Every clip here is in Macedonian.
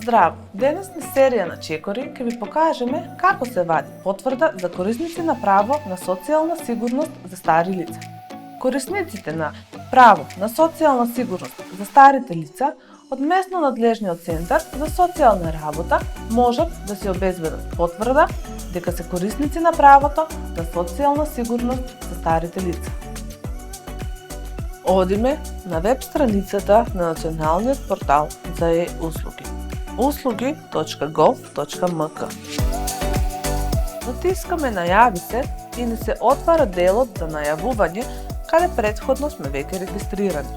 Здраво! Денес на серија на чекори ќе ви покажеме како се вади потврда за корисници на право на социјална сигурност за стари лица. Корисниците на право на социјална сигурност за старите лица од местно надлежниот центар за социјална работа можат да си обезбедат потврда дека се корисници на правото на социјална сигурност за старите лица. Одиме на веб страницата на Националниот портал за услуги uslugi.gov.mk. Натискаме најави се и ни се отвара делот за најавување каде претходно сме веќе регистрирани.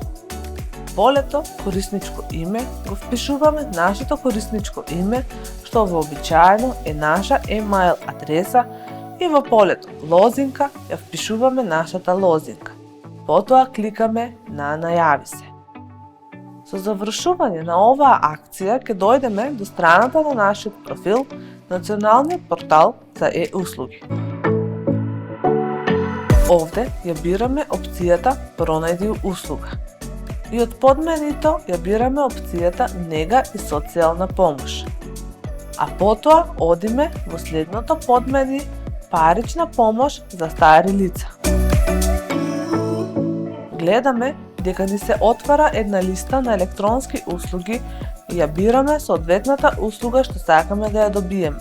Во полето корисничко име го впишуваме нашето корисничко име, што вообичаено е наша емаил адреса, и во полето лозинка ја впишуваме нашата лозинка. Потоа кликаме на најави се. Со завршување на оваа акција ќе дојдеме до страната на нашиот профил Националниот портал за услуги. Овде ја бираме опцијата Пронајди услуга и од подменито ја бираме опцијата Нега и социјална помош. А потоа одиме во следното подмени Парична помош за стари лица. Гледаме дека ни се отвара една листа на електронски услуги и ја бираме соодветната услуга што сакаме да ја добиеме.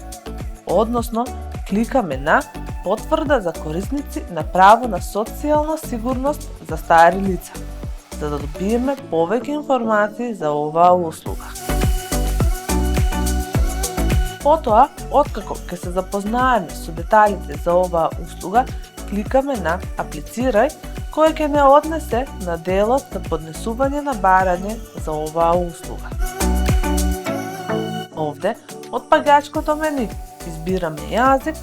Односно, кликаме на Потврда за корисници на право на социјална сигурност за стари лица, за да добиеме повеќе информации за оваа услуга. Потоа, откако ќе се запознаеме со деталите за оваа услуга, кликаме на Аплицирај, кој ќе не однесе на делот за поднесување на барање за оваа услуга. Овде, од паѓачкото мени, избираме јазик,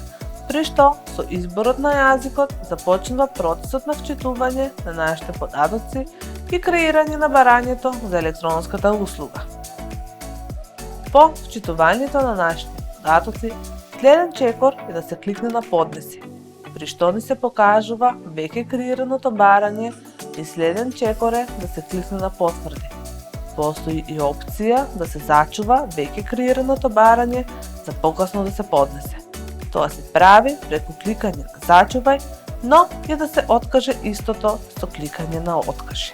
при што со изборот на јазикот започнува процесот на вчитување на нашите податоци и креирање на барањето за електронската услуга. По вчитувањето на нашите податоци, следен чекор е да се кликне на Поднеси, при што ни се покажува веќе креираното барање, и следен чекор е да се кликне на Потврди. Постои и опција да се зачува веќе креираното барање за покасно да се поднесе. Тоа се прави преку кликање на Зачувај, но и да се откаже истото со кликање на Откажи.